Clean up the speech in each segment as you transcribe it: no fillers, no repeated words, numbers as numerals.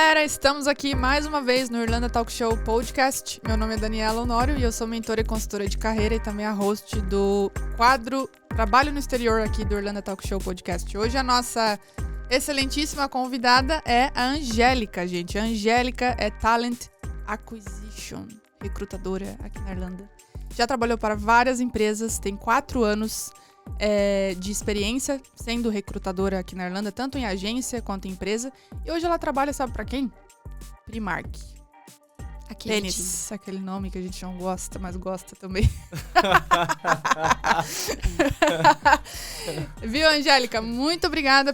galera, estamos aqui mais uma vez no Irlanda Talk Show Podcast. Meu nome é Daniela Honório e eu sou mentora e consultora de carreira e também a host do quadro Trabalho no Exterior aqui do Irlanda Talk Show Podcast. Hoje a nossa excelentíssima convidada é a Angélica, gente. A Angélica é Talent Acquisition, recrutadora aqui na Irlanda. Já trabalhou para várias empresas, tem 4 anos de experiência sendo recrutadora aqui na Irlanda, tanto em agência quanto em empresa. E hoje ela trabalha, sabe para quem? Primark. Tênis, aquele nome que a gente não gosta, mas gosta também. Viu, Angélica? Muito obrigada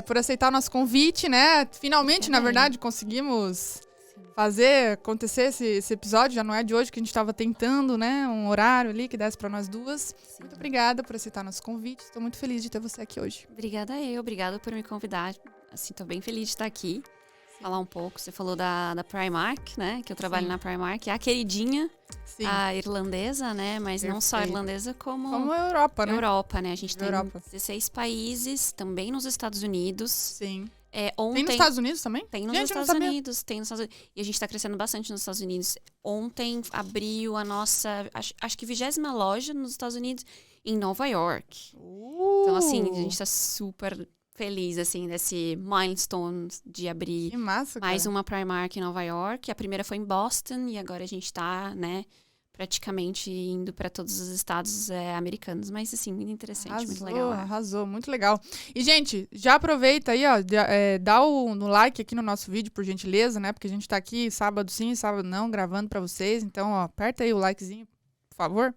por aceitar o nosso convite, né? Finalmente, na verdade, conseguimos fazer acontecer esse episódio. Já não é de hoje que a gente estava tentando, né? Um horário ali que desse para nós duas. Sim. Muito obrigada por aceitar nosso convite. Estou muito feliz de ter você aqui hoje. Obrigada por me convidar. Assim, estou bem feliz de estar aqui. Falar um pouco. Você falou da Primark, né? Que eu trabalho na Primark. É a queridinha, a irlandesa, né? Mas não só a irlandesa, como a Europa, né? Europa, né? A gente tem 16 países, também nos Estados Unidos. Sim. Ontem, tem nos Estados Unidos também? Tem nos Estados Unidos. E a gente está crescendo bastante nos Estados Unidos. Ontem abriu a nossa, acho que 20ª loja nos Estados Unidos, em Nova York. Então, assim, a gente está super feliz, assim, desse milestone de abrir mais uma Primark em Nova York. A primeira foi em Boston e agora a gente está, né, praticamente indo para todos os estados americanos. Mas, assim, muito interessante, muito legal. Arrasou, muito legal. E, gente, já aproveita aí, ó, dá no like aqui no nosso vídeo, por gentileza, né? Porque a gente tá aqui sábado sim, sábado não, gravando para vocês. Então, ó, aperta aí o likezinho, por favor.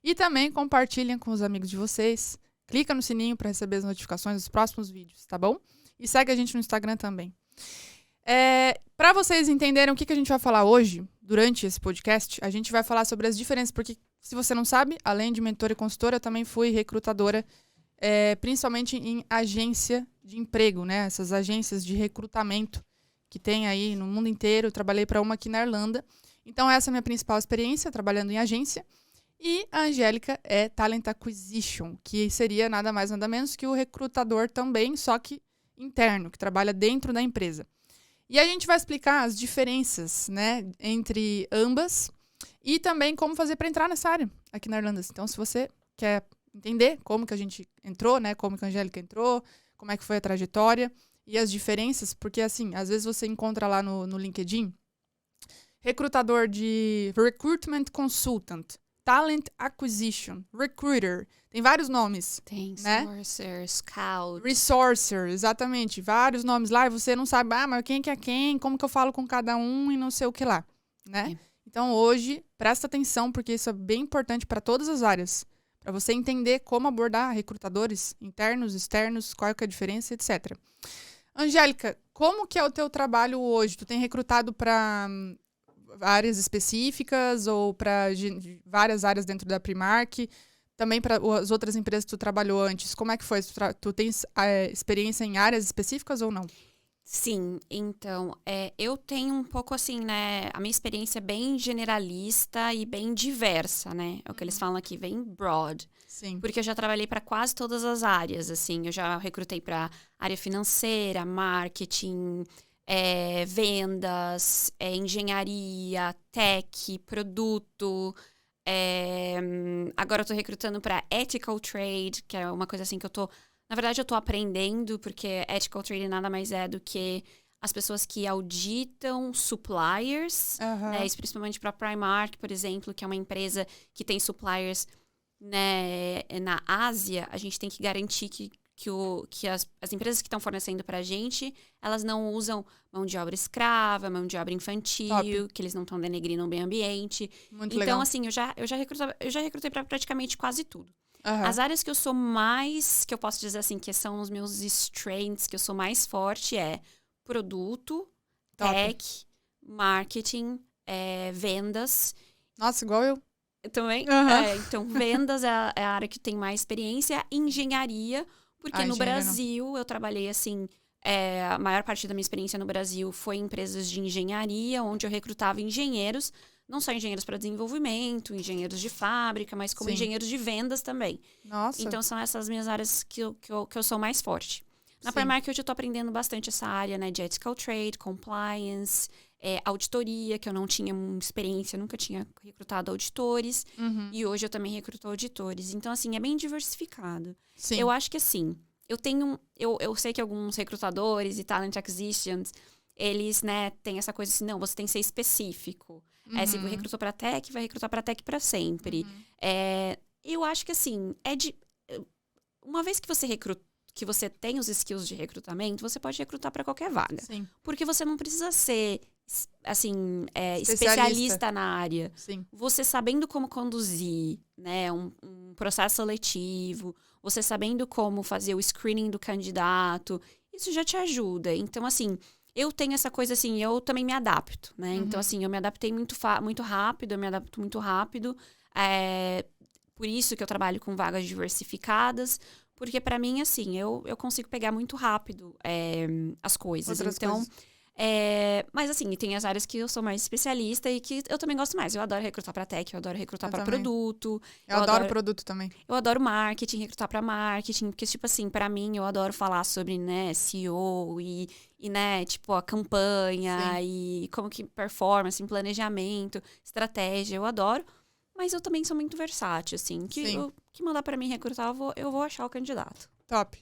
E também compartilhem com os amigos de vocês. Clica no sininho para receber as notificações dos próximos vídeos, tá bom? E segue a gente no Instagram também. Para vocês entenderem o que a gente vai falar hoje, durante esse podcast, a gente vai falar sobre as diferenças, porque, se você não sabe, além de mentora e consultora, eu também fui recrutadora, principalmente em agência de emprego, né? Essas agências de recrutamento que tem aí no mundo inteiro. Eu trabalhei para uma aqui na Irlanda. Então, essa é a minha principal experiência, trabalhando em agência. E a Angélica é Talent Acquisition, que seria nada mais, nada menos que o recrutador também, só que interno, que trabalha dentro da empresa. E a gente vai explicar as diferenças, né, entre ambas e também como fazer para entrar nessa área aqui na Irlanda. Então, se você quer entender como que a gente entrou, né, como que a Angélica entrou, como é que foi a trajetória e as diferenças, porque, assim, às vezes você encontra lá no LinkedIn recrutador de Recruitment Consultant, Talent Acquisition, Recruiter. Tem vários nomes. Tem, né? Sourcer, Scout. Resourcer, exatamente. Vários nomes lá e você não sabe, mas quem que é quem, como que eu falo com cada um e não sei o que lá, né? Então, hoje, presta atenção, porque isso é bem importante para todas as áreas. Para você entender como abordar recrutadores internos, externos, qual é a diferença, etc. Angélica, como que é o teu trabalho hoje? Tu tem recrutado para áreas específicas ou para várias áreas dentro da Primark, também para as outras empresas que tu trabalhou antes? Como é que foi? Tu tens experiência em áreas específicas ou não? Sim, então, eu tenho um pouco assim, né, a minha experiência é bem generalista e bem diversa, né? É o que eles falam aqui, bem broad. Sim. Porque eu já trabalhei para quase todas as áreas, assim, eu já recrutei para área financeira, marketing, vendas, engenharia, tech, produto. Agora eu tô recrutando para ethical trade, que é uma coisa assim que eu tô... Na verdade, eu tô aprendendo, porque ethical trade nada mais é do que as pessoas que auditam suppliers, né? Isso principalmente para Primark, por exemplo, que é uma empresa que tem suppliers, né, na Ásia. A gente tem que garantir que as empresas que estão fornecendo pra gente, elas não usam mão de obra escrava, mão de obra infantil, que eles não estão denegrindo o meio ambiente. Muito então, legal. assim, eu já recrutei pra praticamente quase tudo. As áreas que eu sou mais, que eu posso dizer assim, que são os meus strengths, que eu sou mais forte, é produto, tech, marketing, vendas. Nossa, igual eu. Também. Então, vendas é a área que tem mais experiência. Engenharia, porque no Brasil eu trabalhei assim, a maior parte da minha experiência no Brasil foi em empresas de engenharia, onde eu recrutava engenheiros, não só engenheiros para desenvolvimento, engenheiros de fábrica, mas como engenheiros de vendas também. Nossa. Então, são essas minhas áreas que eu sou mais forte. Na Primark hoje eu tô aprendendo bastante essa área, né, de ethical trade, compliance, auditoria, que eu não tinha experiência, nunca tinha recrutado auditores. E hoje eu também recruto auditores. Então, assim, é bem diversificado. Sim. Eu acho que, assim, eu sei que alguns recrutadores e talent acquisitions, eles, né, têm essa coisa assim, não, você tem que ser específico. Se recrutou pra tech, vai recrutar pra tech pra sempre. Eu acho que, assim, uma vez que você tem os skills de recrutamento, você pode recrutar para qualquer vaga. Sim. Porque você não precisa ser, assim, especialista na área. Sim. Você sabendo como conduzir, né, um processo seletivo, você sabendo como fazer o screening do candidato, isso já te ajuda. Então, assim, eu tenho essa coisa assim, eu também me adapto, né? Então, assim, eu me adaptei muito rápido, eu me adapto muito rápido. Por isso que eu trabalho com vagas diversificadas, porque para mim, assim, eu consigo pegar muito rápido as coisas. Mas assim, tem as áreas que eu sou mais especialista e que eu também gosto mais. Eu adoro recrutar para tech, eu adoro recrutar para produto. Eu adoro produto também. Eu adoro marketing, recrutar para marketing, porque, tipo assim, para mim, eu adoro falar sobre, né, SEO e né, tipo, a campanha e como que performance, planejamento, estratégia, eu adoro. Mas eu também sou muito versátil, assim. Que mandar pra mim recrutar, eu vou achar o candidato. Top.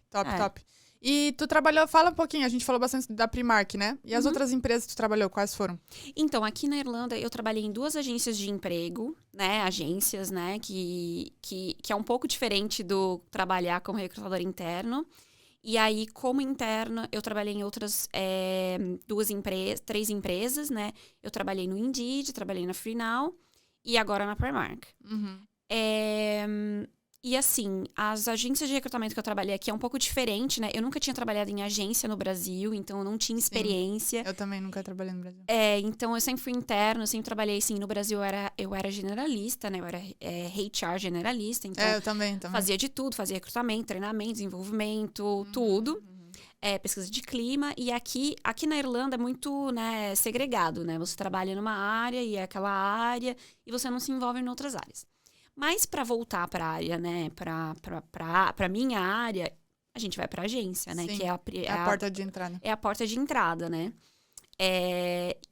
E tu trabalhou, fala um pouquinho, a gente falou bastante da Primark, né? E as outras empresas que tu trabalhou, quais foram? Então, aqui na Irlanda, eu trabalhei em 2 agências de emprego, né? Agências, né? Que é um pouco diferente do trabalhar como recrutador interno. E aí, como interna, eu trabalhei em outras 3 empresas, né? Eu trabalhei no Indeed, trabalhei na Freenow. E agora na Primark. E assim, as agências de recrutamento que eu trabalhei aqui é um pouco diferente, né? Eu nunca tinha trabalhado em agência no Brasil, então eu não tinha experiência. Eu também nunca trabalhei no Brasil. Então eu sempre fui interna, eu sempre trabalhei assim, no Brasil eu era generalista, né? Eu era HR generalista, então eu também. Fazia de tudo, fazia recrutamento, treinamento, desenvolvimento, tudo. Pesquisa de clima, e aqui na Irlanda é muito, né, segregado, né? Você trabalha numa área e é aquela área, e você não se envolve em outras áreas. Mas para voltar para a área, né, para minha área, a gente vai para agência, né? Sim, que é a porta de entrada. É a porta de entrada, né?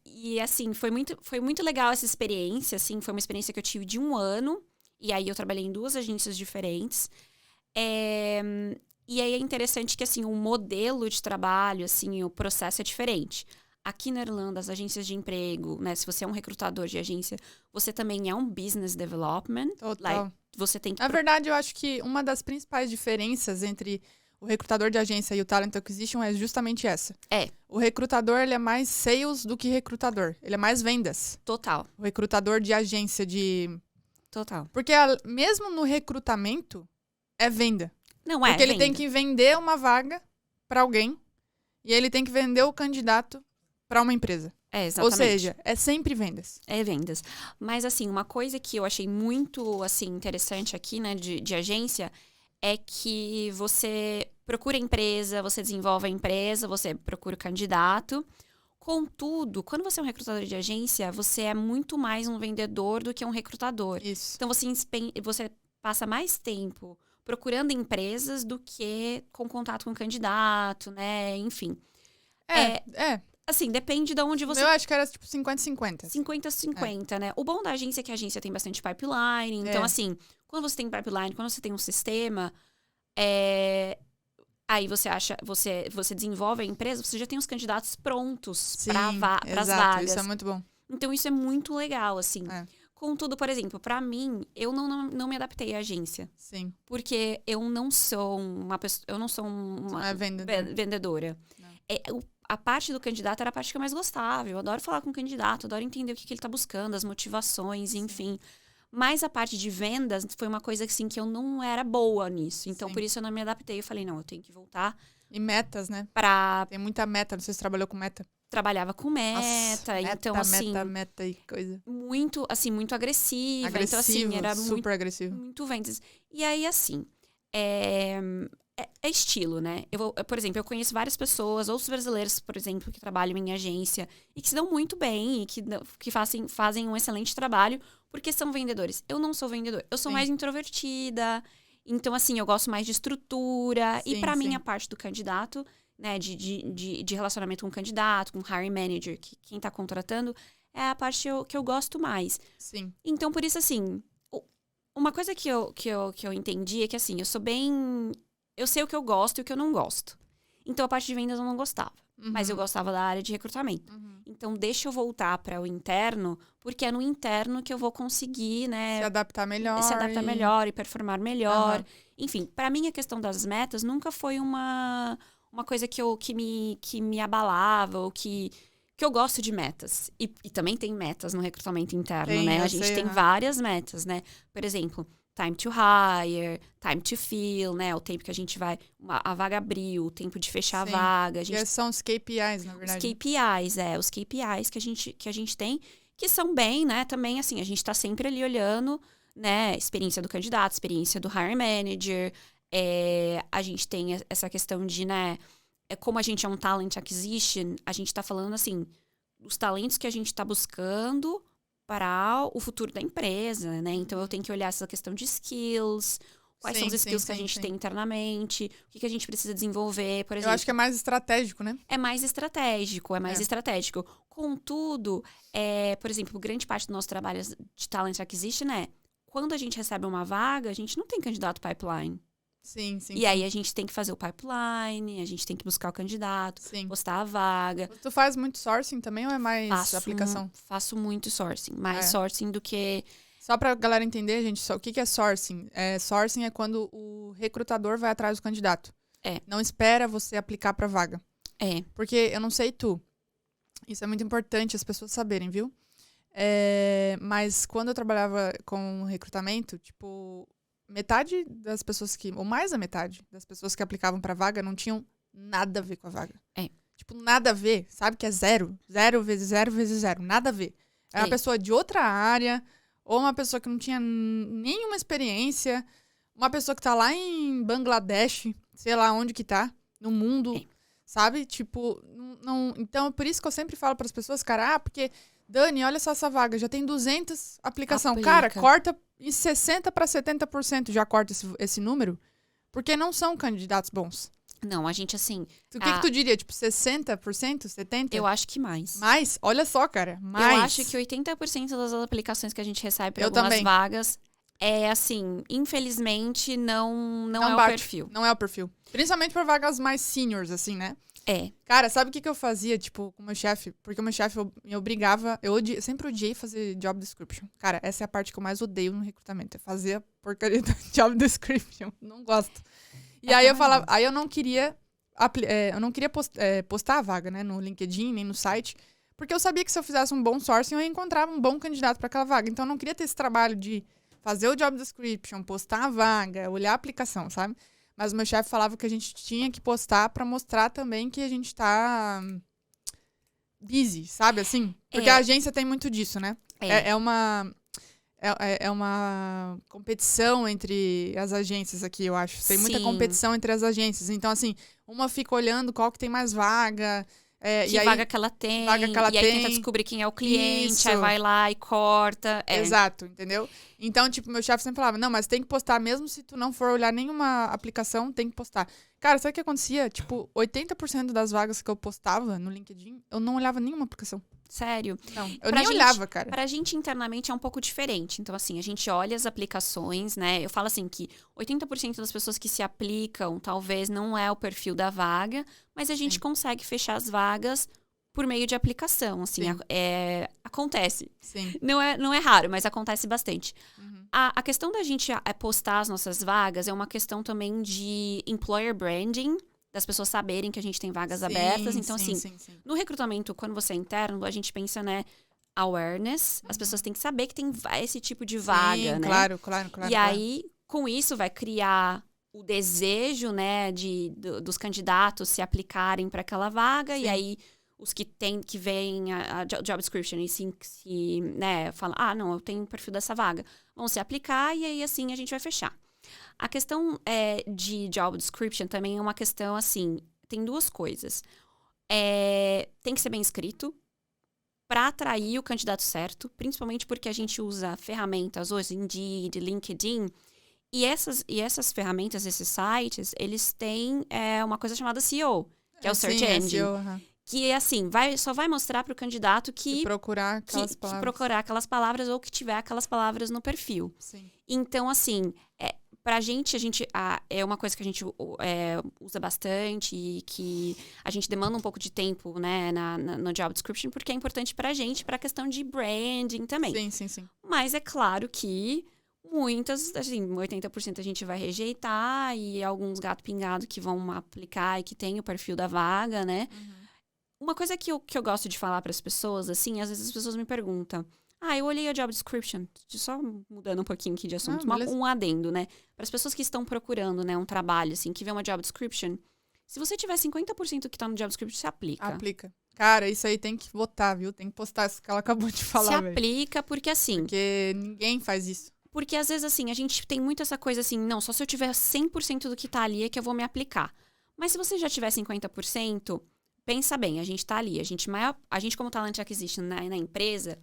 E assim, foi muito legal essa experiência, assim, foi uma experiência que eu tive de 1 ano, e aí eu trabalhei em 2 agências diferentes. E aí é interessante que, assim, o modelo de trabalho, assim, o processo é diferente. Aqui na Irlanda, as agências de emprego, né? Se você é um recrutador de agência, você também é um business development. Total. Você tem que... Na verdade, eu acho que uma das principais diferenças entre o recrutador de agência e o talent acquisition é justamente essa. O recrutador, ele é mais sales do que recrutador. Ele é mais vendas. Total. O recrutador de agência Total. Porque mesmo no recrutamento, é venda. Porque ele tem que vender uma vaga para alguém e ele tem que vender o candidato para uma empresa. Exatamente. Ou seja, é sempre vendas. É vendas. Mas, assim, uma coisa que eu achei muito, assim, interessante aqui, né, de agência, é que você procura a empresa, você desenvolve a empresa, você procura o candidato. Contudo, quando você é um recrutador de agência, você é muito mais um vendedor do que um recrutador. Isso. Então, você passa mais tempo procurando empresas do que com contato com o candidato, né? Enfim. Assim, depende de onde você... Eu acho que era tipo 50-50. 50-50, né? O bom da agência é que a agência tem bastante pipeline. Então, assim, quando você tem pipeline, quando você tem um sistema, aí você desenvolve a empresa, você já tem os candidatos prontos para as vagas. Isso é muito bom. Então, isso é muito legal, assim. Contudo, por exemplo, para mim, eu não me adaptei à agência. Sim. Porque eu não sou uma pessoa... Eu não sou uma vendedora. A parte do candidato era a parte que eu mais gostava. Eu adoro falar com o candidato, adoro entender o que ele tá buscando, as motivações, enfim. Mas a parte de vendas foi uma coisa assim, que eu não era boa nisso. Então, por isso eu não me adaptei. Eu falei, não, eu tenho que voltar. E metas, né? Tem muita meta. Não sei se você trabalhou com meta. Trabalhava com meta. Nossa, então, assim... Meta e coisa. Muito, assim, muito agressiva. Então, assim, era super agressivo. Muito vendas. E aí, assim... É estilo, né? Por exemplo, eu conheço várias pessoas, outros brasileiros, por exemplo, que trabalham em agência e que se dão muito bem e que fazem um excelente trabalho porque são vendedores. Eu não sou vendedor. Eu sou mais introvertida. Então, assim, eu gosto mais de estrutura. E pra mim, a parte do candidato né, de relacionamento com o candidato, com o hiring manager, que quem tá contratando, é a parte que eu gosto mais. Sim. Então, por isso, assim, uma coisa que eu entendi é que, assim, eu sei o que eu gosto e o que eu não gosto. Então, a parte de vendas eu não gostava. Mas eu gostava da área de recrutamento. Então, deixa eu voltar para o interno, porque é no interno que eu vou conseguir, né? Se adaptar melhor e performar melhor. Enfim, para mim, a questão das metas nunca foi uma coisa que me abalava ou que eu gosto de metas. E também tem metas no recrutamento interno, né? A gente tem várias metas, né? Por exemplo, time to hire, time to fill, né? O tempo que a gente vai... A vaga abriu, o tempo de fechar a vaga. São os KPIs, na verdade. Os KPIs, os KPIs que a gente tem, que são bem, né? Também, assim, a gente tá sempre ali olhando, né? Experiência do candidato, experiência do hiring manager. A gente tem essa questão de, né? Como a gente é um talent acquisition, a gente tá falando, assim, os talentos que a gente tá buscando para o futuro da empresa, né? Então, eu tenho que olhar essa questão de skills, quais são os skills que a gente tem internamente, o que a gente precisa desenvolver, por exemplo. Eu acho que é mais estratégico, né? É mais estratégico. Contudo, por exemplo, grande parte do nosso trabalho de talent acquisition quando a gente recebe uma vaga, a gente não tem candidato pipeline. Sim. E aí a gente tem que fazer o pipeline, a gente tem que buscar o candidato, postar a vaga. Tu faz muito sourcing também ou é mais aplicação? Faço muito sourcing. Mais sourcing do que... Só pra galera entender, gente, o que é sourcing? Sourcing é quando o recrutador vai atrás do candidato. Não espera você aplicar pra vaga. Porque eu não sei tu. Isso é muito importante as pessoas saberem, viu? Mas quando eu trabalhava com recrutamento, tipo... Metade das pessoas ou mais da metade das pessoas que aplicavam pra vaga não tinham nada a ver com a vaga. Tipo, nada a ver. Sabe que é 0? 0 vezes 0 vezes 0. Nada a ver. É uma pessoa de outra área, ou uma pessoa que não tinha nenhuma experiência, uma pessoa que tá lá em Bangladesh, sei lá onde que tá, no mundo, sabe? Tipo, não... Então, é por isso que eu sempre falo pras pessoas, cara, porque... Dani, olha só essa vaga, já tem 200 aplicações. Cara, corta em 60% para 70%, já corta esse número, porque não são candidatos bons. Não, a gente assim... O que tu diria? Tipo, 60%? 70%? Eu acho que mais. Mais? Olha só, cara, mais. Eu acho que 80% das aplicações que a gente recebe para algumas vagas assim, infelizmente, não é o perfil. Não é o perfil. Principalmente para vagas mais seniors, assim, né? Cara, sabe o que eu fazia, tipo, com o meu chefe? Porque o meu chefe me obrigava... Eu sempre odiei fazer job description. Cara, essa é a parte que eu mais odeio no recrutamento. É fazer a porcaria do job description. Não gosto. E aí eu falava... Aí eu não queria... postar a vaga, né? No LinkedIn, nem no site. Porque eu sabia que se eu fizesse um bom sourcing, eu ia encontrar um bom candidato para aquela vaga. Então eu não queria ter esse trabalho de fazer o job description, postar a vaga, olhar a aplicação, sabe? Mas o meu chefe falava que a gente tinha que postar pra mostrar também que a gente tá busy, sabe assim? Porque a agência tem muito disso, né? É uma competição entre as agências aqui, eu acho. Tem muita competição entre as agências. Então, assim, uma fica olhando qual que tem mais vaga... vaga que ela tem, e aí tenta descobrir quem é o cliente, aí vai lá e corta. Exato, entendeu? Então, tipo, meu chefe sempre falava, não, mas tem que postar, mesmo se tu não for olhar nenhuma aplicação, tem que postar. Cara, sabe o que acontecia? Tipo, 80% das vagas que eu postava no LinkedIn, eu não olhava nenhuma aplicação. Sério? Não, eu nem olhava, cara. Pra gente, internamente, é um pouco diferente. Então, assim, a gente olha as aplicações, né? Eu falo assim que 80% das pessoas que se aplicam, talvez não é o perfil da vaga, mas a gente consegue fechar as vagas por meio de aplicação, assim, acontece. Sim. Não é raro, mas acontece bastante. A questão da gente postar as nossas vagas é uma questão também de employer branding, das pessoas saberem que a gente tem vagas abertas. Então, assim, no recrutamento, quando você é interno, a gente pensa, né, awareness. As pessoas têm que saber que tem esse tipo de vaga, né? Claro. E aí, com isso, vai criar o desejo, né, dos candidatos se aplicarem para aquela vaga. E aí, os que veem a job description e né, falam, não, eu tenho o perfil dessa vaga, vão se aplicar e aí, assim, a gente vai fechar. A questão de job description também é uma questão, assim, tem duas coisas. Tem que ser bem escrito para atrair o candidato certo, principalmente porque a gente usa ferramentas hoje, Indeed, LinkedIn, e essas ferramentas, esses sites, eles têm uma coisa chamada SEO, que é o Search Engine. Que, assim, só vai mostrar para o candidato que procurar aquelas palavras ou que tiver aquelas palavras no perfil. Sim. Então, assim, pra gente, é uma coisa que a gente usa bastante e que a gente demanda um pouco de tempo, né, no job description, porque é importante pra gente, pra questão de branding também. Sim. Mas é claro que muitas, assim, 80% a gente vai rejeitar e alguns gato pingado que vão aplicar e que tem o perfil da vaga, né? Uma coisa que eu gosto de falar para as pessoas, assim, às vezes as pessoas me perguntam, eu olhei a job description, só mudando um pouquinho aqui de assunto, um adendo, né? Para as pessoas que estão procurando, né, um trabalho, assim, que vê uma job description, se você tiver 50% que tá no job description, você aplica. Aplica. Cara, isso aí tem que botar, viu? Tem que postar isso que ela acabou de falar, Se aplica, porque assim... Porque ninguém faz isso. Porque às vezes, assim, a gente tem muito essa coisa assim, não, só se eu tiver 100% do que tá ali é que eu vou me aplicar. Mas se você já tiver 50%... Pensa bem, a gente tá ali, a gente como Talent Acquisition na empresa,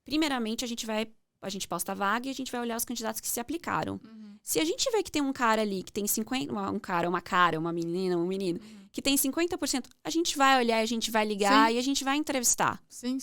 primeiramente a gente posta a vaga e a gente vai olhar os candidatos que se aplicaram. Se a gente vê que tem um cara ali que tem 50%, uma menina, um menino, que tem 50%, a gente vai olhar, a gente vai ligar e a gente vai entrevistar. Sim.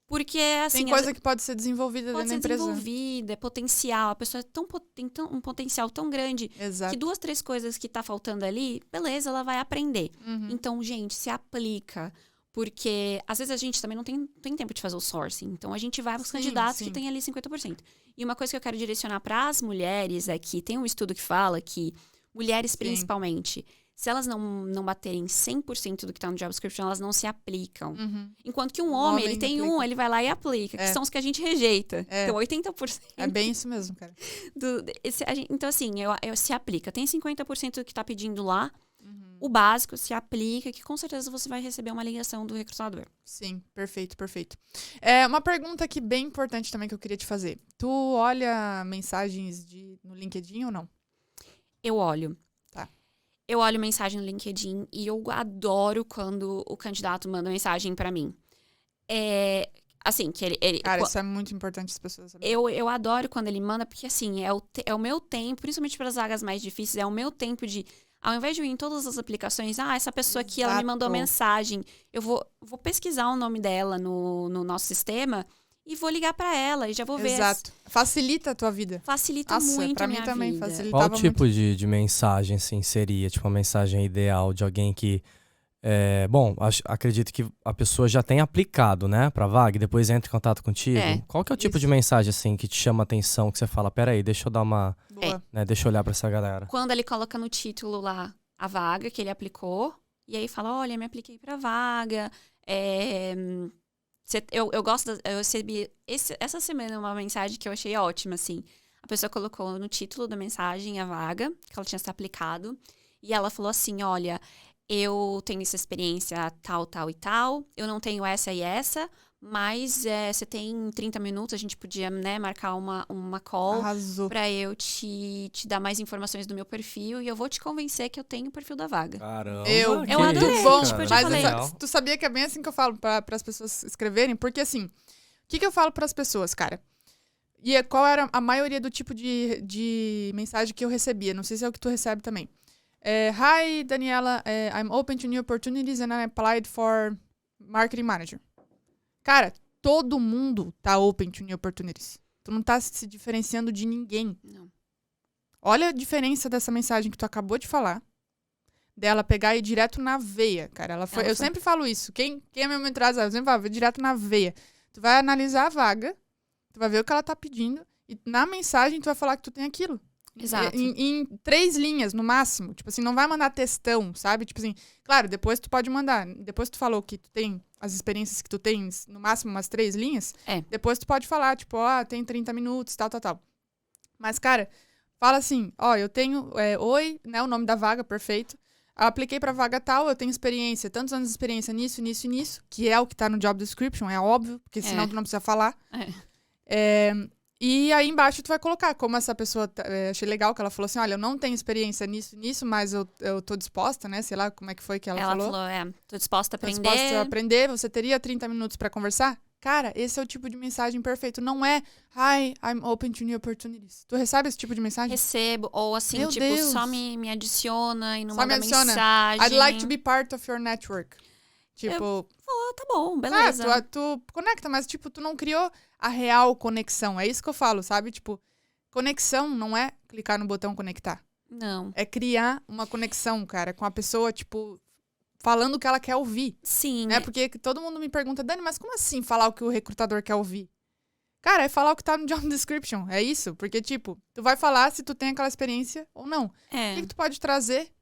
Porque, assim... Tem coisa que pode ser desenvolvida dentro da empresa. Pode ser desenvolvida, é potencial. A pessoa tem um potencial tão grande que 2, 3 coisas que tá faltando ali, beleza, ela vai aprender. Então, gente, se aplica. Porque, às vezes, a gente também não tem tempo de fazer o sourcing. Então, a gente vai para os candidatos que tem ali 50%. E uma coisa que eu quero direcionar para as mulheres é que tem um estudo que fala que mulheres, principalmente... Se elas não baterem 100% do que tá no job description, elas não se aplicam. Enquanto que um homem, ele tem ele vai lá e aplica, que são os que a gente rejeita. Então, 80%. É bem isso mesmo, cara. Então, assim, eu se aplica. Tem 50% do que tá pedindo lá, o básico, se aplica, que com certeza você vai receber uma ligação do recrutador. Sim, perfeito. Uma pergunta aqui bem importante também que eu queria te fazer. Tu olha mensagens no LinkedIn ou não? Eu olho. Eu olho mensagem no LinkedIn e eu adoro quando o candidato manda mensagem pra mim. Assim, que ele... Cara, isso é muito importante as pessoas saberem. Eu adoro quando ele manda, porque assim, é o meu tempo, principalmente para as vagas mais difíceis, é o meu tempo de... Ao invés de eu ir em todas as aplicações, essa pessoa aqui, ela me mandou mensagem, eu vou pesquisar o nome dela no nosso sistema... E vou ligar pra ela e já vou ver. Exato. Facilita a tua vida. Facilita muito a minha vida. Pra mim também facilitava. Qual tipo de mensagem, assim, seria? Tipo, uma mensagem ideal de alguém que... acredito que a pessoa já tenha aplicado, né, pra vaga e depois entra em contato contigo. Qual que é o tipo de mensagem, assim, que te chama a atenção, que você fala, peraí, deixa eu dar uma... Né, deixa eu olhar pra essa galera. Quando ele coloca no título lá a vaga que ele aplicou, e aí fala, olha, me apliquei pra vaga, eu recebi essa semana uma mensagem que eu achei ótima, assim. A pessoa colocou no título da mensagem a vaga, que ela tinha se aplicado. E ela falou assim, olha, eu tenho essa experiência tal, tal e tal. Eu não tenho essa e essa, mas você tem 30 minutos, a gente podia, né, marcar uma call. Arrasou. Pra eu te dar mais informações do meu perfil e eu vou te convencer que eu tenho o perfil da vaga. Caramba, eu adorei. Bom, cara, mas tu sabia que é bem assim que eu falo para as pessoas escreverem? Porque assim, o que eu falo para as pessoas, cara? E qual era a maioria do tipo de mensagem que eu recebia? Não sei se é o que tu recebe também. Hi, Daniela, I'm open to new opportunities and I applied for marketing manager. Cara, todo mundo tá open to new opportunities. Tu não tá se diferenciando de ninguém. Não. Olha a diferença dessa mensagem que tu acabou de falar. Dela pegar e ir direto na veia, cara. Eu sempre falo isso. Quem é meu mentor, eu sempre falo, direto na veia. Tu vai analisar a vaga, tu vai ver o que ela tá pedindo, e na mensagem tu vai falar que tu tem aquilo. Exato. Em 3 linhas, no máximo. Tipo assim, não vai mandar textão, sabe? Tipo assim, claro, depois tu pode mandar. Depois tu falou que tu tem as experiências que tu tens, no máximo umas 3 linhas. Depois tu pode falar, tipo, tem 30 minutos, tal. Mas, cara, fala assim, eu tenho, oi, né, o nome da vaga, perfeito. Eu apliquei pra vaga tal, eu tenho experiência, tantos anos de experiência nisso, que é o que tá no job description, é óbvio, porque senão tu não precisa falar. E aí embaixo tu vai colocar como essa pessoa... achei legal que ela falou assim, olha, eu não tenho experiência nisso, mas eu tô disposta, né? Sei lá como é que foi que ela falou. Ela falou, tô disposta a aprender. Tô disposta a aprender, você teria 30 minutos pra conversar? Cara, esse é o tipo de mensagem perfeito. Não é, hi, I'm open to new opportunities. Tu recebe esse tipo de mensagem? Recebo. Ou assim, Meu tipo, Deus. só me adiciona e não Só manda me adiciona. mensagem. I'd like to be part of your network. Tipo... tá bom, beleza. Tu conecta, mas tipo, tu não criou a real conexão. É isso que eu falo, sabe? Tipo, conexão não é clicar no botão conectar. Não. É criar uma conexão, cara, com a pessoa, tipo... falando o que ela quer ouvir. Sim. Né? Porque todo mundo me pergunta, Dani, mas como assim falar o que o recrutador quer ouvir? Cara, é falar o que tá no job description. É isso. Porque, tipo, tu vai falar se tu tem aquela experiência ou não. O que tu pode trazer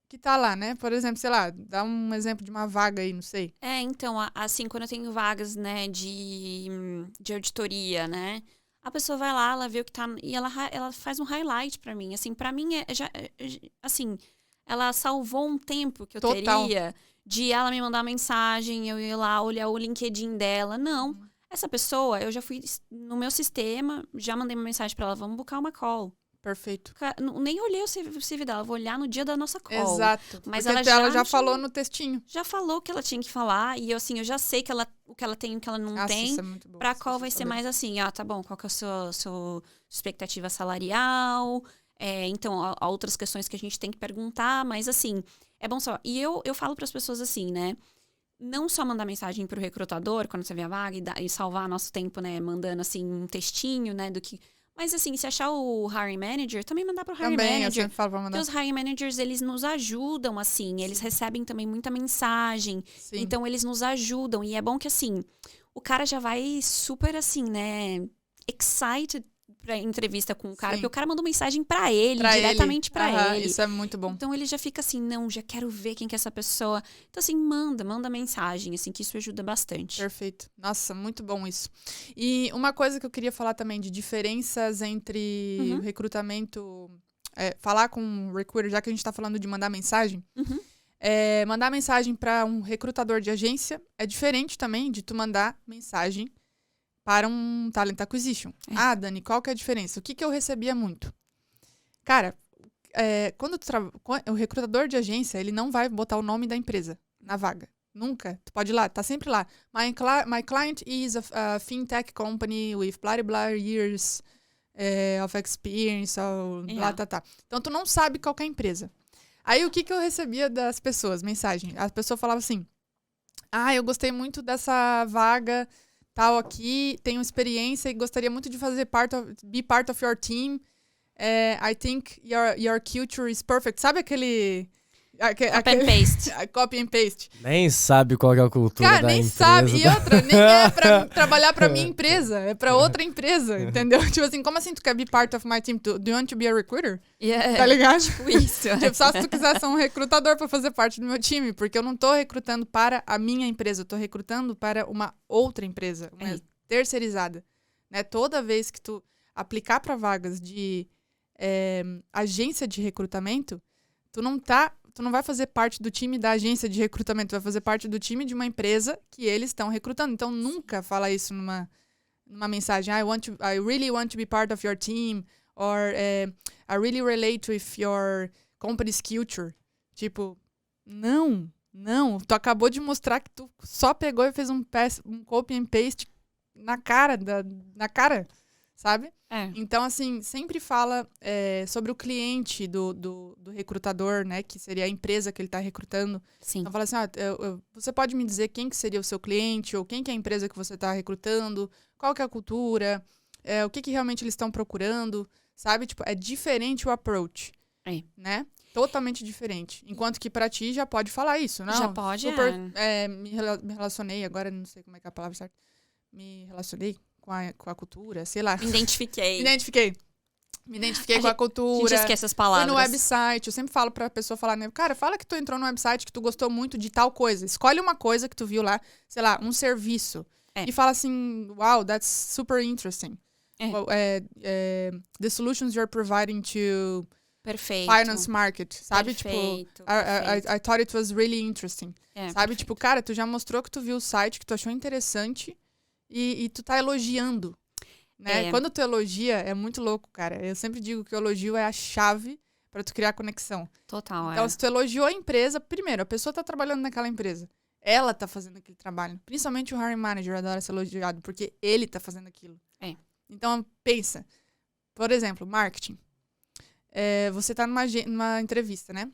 que tá lá, né? Por exemplo, sei lá, dá um exemplo de uma vaga aí, não sei. Então, assim, quando eu tenho vagas, né, de auditoria, né? A pessoa vai lá, ela vê o que tá... E ela faz um highlight pra mim. Assim, pra mim, assim... Ela salvou um tempo que eu teria de ela me mandar mensagem, eu ir lá olhar o LinkedIn dela. Não. Essa pessoa, eu já fui no meu sistema, já mandei uma mensagem pra ela, vamos buscar uma call. Perfeito. Nem olhei o CV dela, vou olhar no dia da nossa call. Exato. Mas porque ela já falou no textinho. Já falou o que ela tinha que falar. E eu já sei o que ela tem e o que ela não tem. Isso é muito bom. Pra call vai ser mais assim, tá bom, qual que é a sua expectativa salarial... então, há outras questões que a gente tem que perguntar, mas assim, é bom só. E eu falo para as pessoas assim, né? Não só mandar mensagem pro recrutador quando você vê a vaga e salvar nosso tempo, né? Mandando assim um textinho, né? Do que. Mas assim, se achar o hiring manager, também mandar pro hiring manager. Eu sempre falo pra mandar. Porque os hiring managers, eles nos ajudam, assim. Eles recebem também muita mensagem. Sim. Então, eles nos ajudam. E é bom que, assim, o cara já vai super, assim, né? Excited pra entrevista com o cara, porque o cara mandou mensagem pra ele, diretamente pra ele. Isso é muito bom. Então ele já fica assim, não, já quero ver quem que é essa pessoa. Então assim, manda mensagem, assim, que isso ajuda bastante. Perfeito. Nossa, muito bom isso. E uma coisa que eu queria falar também de diferenças entre o recrutamento, falar com um recruiter, já que a gente tá falando de mandar mensagem, mandar mensagem pra um recrutador de agência é diferente também de tu mandar mensagem para um talent acquisition. Dani, qual que é a diferença? O que eu recebia muito? Cara, quando o recrutador de agência, ele não vai botar o nome da empresa na vaga. Nunca. Tu pode ir lá, tá sempre lá. My client is a fintech company with blah, blah years of experience, blá, tá. Então, tu não sabe qual que é a empresa. Aí, o que eu recebia das pessoas? Mensagem. A pessoa falava assim, eu gostei muito dessa vaga... tal aqui, tenho experiência e gostaria muito de be part of your team. I think your culture is perfect. Sabe aquele... Copy and paste. Copy and paste. Nem sabe qual é a cultura Cara, da nem empresa. sabe. E outra, nem é pra trabalhar pra minha empresa. É pra outra empresa, entendeu? Tipo assim, como assim tu quer be part of my team? Do you want to be a recruiter? Yeah, tá ligado? Tipo isso. Tipo, só se tu quiser ser um recrutador pra fazer parte do meu time. Porque eu não tô recrutando para a minha empresa. Eu tô recrutando para uma outra empresa. Uma terceirizada. Né? Toda vez que tu aplicar pra vagas de agência de recrutamento, tu não vai fazer parte do time da agência de recrutamento, tu vai fazer parte do time de uma empresa que eles estão recrutando. Então, nunca fala isso numa mensagem. I really want to be part of your team. Or I really relate with your company's culture. Tipo, não. Tu acabou de mostrar que tu só pegou e fez um copy and paste na cara, sabe? Então, assim, sempre fala sobre o cliente do recrutador, né? Que seria a empresa que ele está recrutando. Sim. Então, fala assim, você pode me dizer quem que seria o seu cliente ou quem que é a empresa que você está recrutando, qual que é a cultura, o que realmente eles estão procurando, sabe? Tipo, é diferente o approach, né? Totalmente diferente. Enquanto que pra ti já pode falar isso, não? Já pode, me relacionei, agora não sei como é que é a palavra certa. Me relacionei com a cultura, sei lá. Me identifiquei. Me identifiquei com a cultura. A gente esquece as palavras. Fui no website. Eu sempre falo pra pessoa falar, né? Cara, fala que tu entrou no website, que tu gostou muito de tal coisa. Escolhe uma coisa que tu viu lá, sei lá, um serviço. E fala assim, wow, that's super interesting. The solutions you're providing to finance market, sabe? Perfeito, tipo, I thought it was really interesting. Sabe? Perfeito. Tipo, cara, tu já mostrou que tu viu o site, que tu achou interessante e tu tá elogiando. Né? Quando tu elogia, é muito louco, cara. Eu sempre digo que o elogio é a chave pra tu criar conexão. Total, Então, se tu elogiou a empresa, primeiro, a pessoa tá trabalhando naquela empresa. Ela tá fazendo aquele trabalho. Principalmente o hiring manager adora ser elogiado, porque ele tá fazendo aquilo. Então, pensa. Por exemplo, marketing. Você tá numa entrevista, né?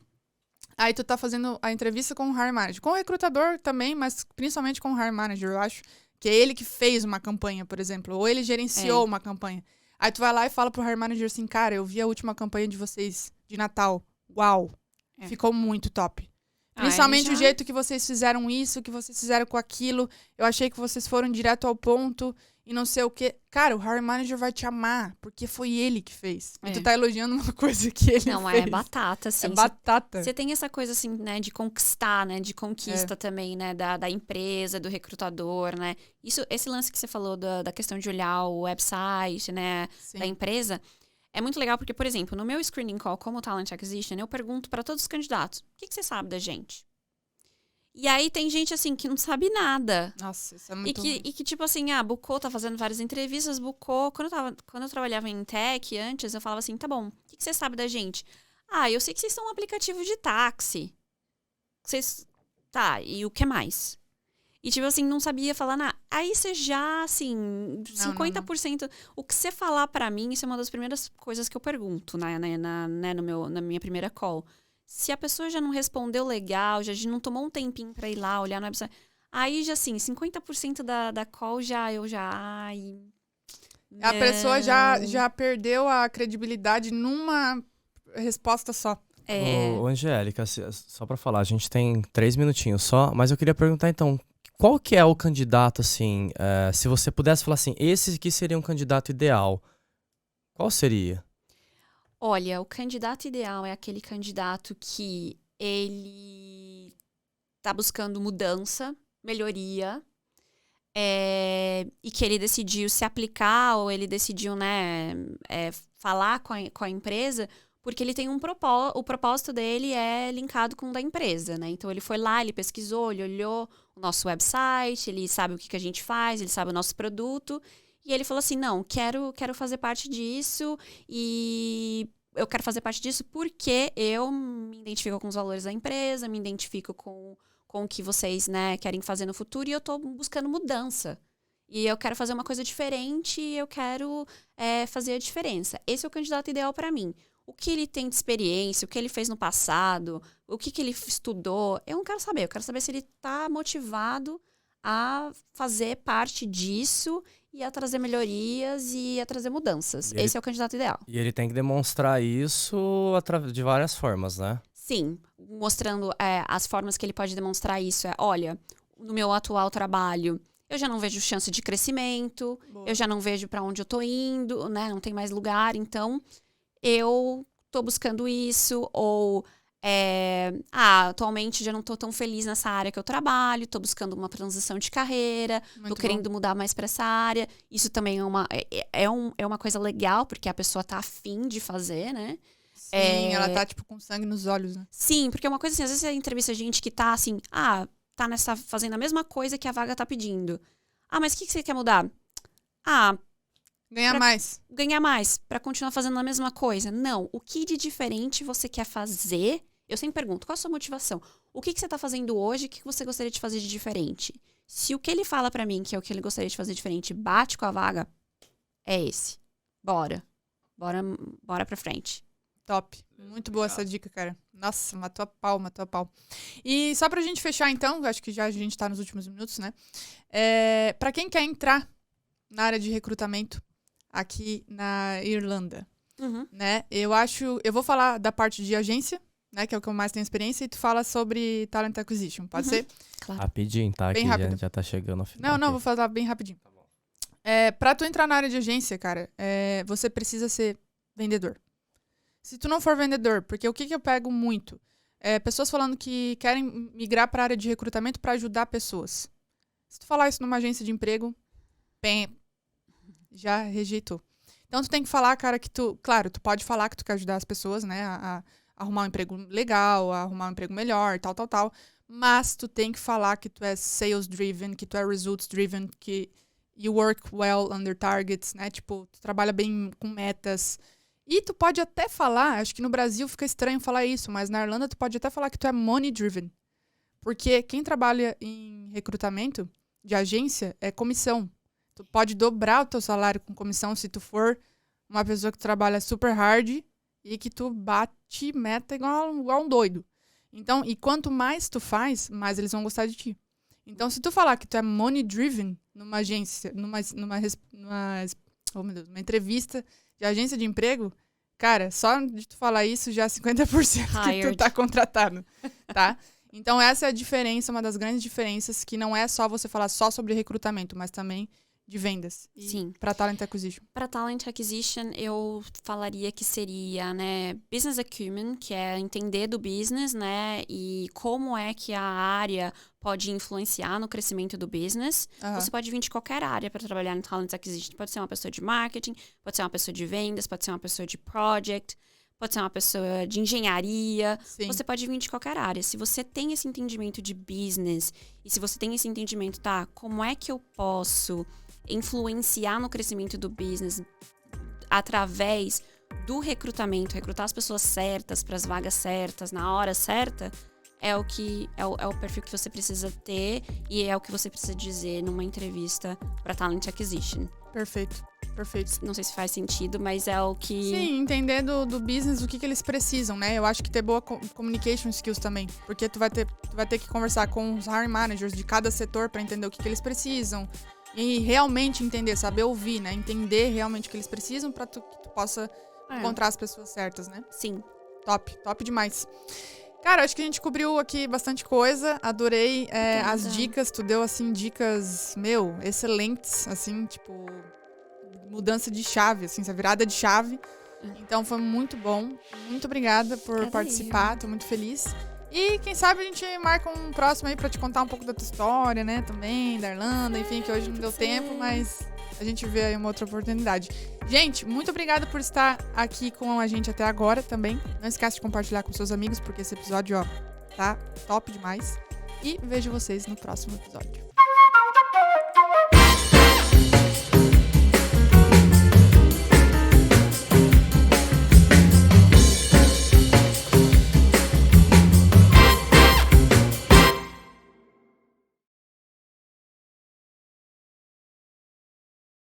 Aí tu tá fazendo a entrevista com o hiring manager. Com o recrutador também, mas principalmente com o hiring manager, eu acho. Que é ele que fez uma campanha, por exemplo. Ou ele gerenciou uma campanha. Aí tu vai lá e fala pro hiring manager assim, cara, eu vi a última campanha de vocês de Natal. Uau! Ficou muito top. Principalmente o jeito que vocês fizeram isso, que vocês fizeram com aquilo. Eu achei que vocês foram direto ao ponto e não sei o quê. Cara, o hiring manager vai te amar, porque foi ele que fez. E tu tá elogiando uma coisa que ele fez. Não, é batata, assim. É batata. Você tem essa coisa, assim, né, de conquistar, né, de conquista também, né, da empresa, do recrutador, né. Esse lance que você falou da questão de olhar o website, né, da empresa, é muito legal porque, por exemplo, no meu screening call como Talent Acquisition, eu pergunto para todos os candidatos, o que você sabe da gente? E aí tem gente, assim, que não sabe nada. Nossa, isso é muito E que tipo assim, Bucô tá fazendo várias entrevistas, Bucô... Quando eu trabalhava em tech antes, eu falava assim, tá bom, o que você sabe da gente? Eu sei que vocês são um aplicativo de táxi. Tá, e o que mais? E tipo assim, não sabia falar nada. Aí você já, assim, 50%... Não. O que você falar pra mim, isso é uma das primeiras coisas que eu pergunto, né, na minha primeira call. Se a pessoa já não respondeu legal, já não tomou um tempinho pra ir lá, olhar no website... Aí, já assim, 50% da call a pessoa já perdeu a credibilidade numa resposta só. Ô, Angélica, só pra falar, a gente tem 3 minutinhos só, mas eu queria perguntar então, qual que é o candidato, assim, se você pudesse falar assim, esse aqui seria um candidato ideal, qual seria? Olha, o candidato ideal é aquele candidato que ele tá buscando mudança, melhoria, e que ele decidiu se aplicar ou ele decidiu, né, falar com a empresa, porque ele tem o propósito dele é linkado com o da empresa, né? Então ele foi lá, ele pesquisou, ele olhou o nosso website, ele sabe o que a gente faz, ele sabe o nosso produto, e ele falou assim, não, quero fazer parte disso, e eu quero fazer parte disso porque eu me identifico com os valores da empresa, me identifico com o que vocês, né, querem fazer no futuro, e eu tô buscando mudança. E eu quero fazer uma coisa diferente, e eu quero fazer a diferença. Esse é o candidato ideal para mim. O que ele tem de experiência, o que ele fez no passado, o que ele estudou, eu não quero saber. Eu quero saber se ele tá motivado a fazer parte disso e a trazer melhorias e a trazer mudanças. Esse é o candidato ideal. E ele tem que demonstrar isso de várias formas, né? Sim, mostrando as formas que ele pode demonstrar isso. Olha, no meu atual trabalho, eu já não vejo chance de crescimento, eu já não vejo para onde eu tô indo, né? Não tem mais lugar, então eu tô buscando isso, ou atualmente já não tô tão feliz nessa área que eu trabalho, tô buscando uma transição de carreira, tô querendo mudar mais para essa área. Isso também é uma coisa legal, porque a pessoa tá afim de fazer, né? Sim, ela tá, tipo, com sangue nos olhos, né? Sim, porque é uma coisa assim, às vezes você entrevista gente que tá assim, tá fazendo a mesma coisa que a vaga tá pedindo. Mas o que você quer mudar? Ganhar mais. Ganhar mais, pra continuar fazendo a mesma coisa. Não, o que de diferente você quer fazer? Eu sempre pergunto, qual a sua motivação? O que você tá fazendo hoje, o que você gostaria de fazer de diferente? Se o que ele fala pra mim, que é o que ele gostaria de fazer diferente, bate com a vaga, é esse. Bora pra frente. Top. Muito boa essa dica, cara. Nossa, matou a pau. E só pra gente fechar, então, acho que já a gente tá nos últimos minutos, né? Pra quem quer entrar na área de recrutamento aqui na Irlanda, né? Eu vou falar da parte de agência, né? Que é o que eu mais tenho experiência, e tu fala sobre Talent Acquisition, pode ser? Claro. Rapidinho, tá? Bem que rápido. Já tá chegando ao final. Não, vou falar bem rapidinho. Tá bom. Pra tu entrar na área de agência, cara, você precisa ser vendedor. Se tu não for vendedor, porque o que eu pego muito? Pessoas falando que querem migrar para a área de recrutamento para ajudar pessoas. Se tu falar isso numa agência de emprego, já rejeitou. Então tu tem que falar, cara, que tu pode falar que tu quer ajudar as pessoas, né, a arrumar um emprego legal, a arrumar um emprego melhor, tal, mas tu tem que falar que tu é sales driven, que tu é results driven, que you work well under targets, né, tipo, tu trabalha bem com metas. E tu pode até falar, acho que no Brasil fica estranho falar isso, mas na Irlanda tu pode até falar que tu é money driven. Porque quem trabalha em recrutamento de agência é comissão. Tu pode dobrar o teu salário com comissão se tu for uma pessoa que trabalha super hard e que tu bate meta igual um doido. Então, e quanto mais tu faz, mais eles vão gostar de ti. Então, se tu falar que tu é money driven numa agência, numa entrevista de agência de emprego, cara, só de tu falar isso já é 50% que tu tá contratado, tá? Então, essa é a diferença, uma das grandes diferenças, que não é só você falar só sobre recrutamento, mas também de vendas. E sim. Para Talent Acquisition. Para Talent Acquisition, eu falaria que seria, né, business acumen, que é entender do business, né, e como é que a área pode influenciar no crescimento do business. Você pode vir de qualquer área para trabalhar no Talent Acquisition. Pode ser uma pessoa de marketing, pode ser uma pessoa de vendas, pode ser uma pessoa de project, pode ser uma pessoa de engenharia. Sim. Você pode vir de qualquer área. Se você tem esse entendimento de business e se você tem esse entendimento, tá, como é que eu posso influenciar no crescimento do business através do recrutamento, recrutar as pessoas certas para as vagas certas, na hora certa, é o perfil que você precisa ter e é o que você precisa dizer numa entrevista para Talent Acquisition. Perfeito. Não sei se faz sentido, mas é o que... Sim, entender do business o que eles precisam, né? Eu acho que ter boa communication skills também, porque tu vai ter que conversar com os hiring managers de cada setor para entender o que eles precisam. E realmente entender, saber ouvir, né? Entender realmente o que eles precisam pra que tu possa encontrar as pessoas certas, né? Sim. Top demais. Cara, acho que a gente cobriu aqui bastante coisa. Adorei as dicas. Tu deu, assim, dicas, excelentes. Assim, tipo, mudança de chave, assim, essa virada de chave. Então, foi muito bom. Muito obrigada por participar. Tô muito feliz. E quem sabe a gente marca um próximo aí pra te contar um pouco da tua história, né? Também, da Irlanda, enfim, que hoje não deu tempo, mas a gente vê aí uma outra oportunidade. Gente, muito obrigada por estar aqui com a gente até agora também. Não esquece de compartilhar com seus amigos, porque esse episódio, tá top demais. E vejo vocês no próximo episódio.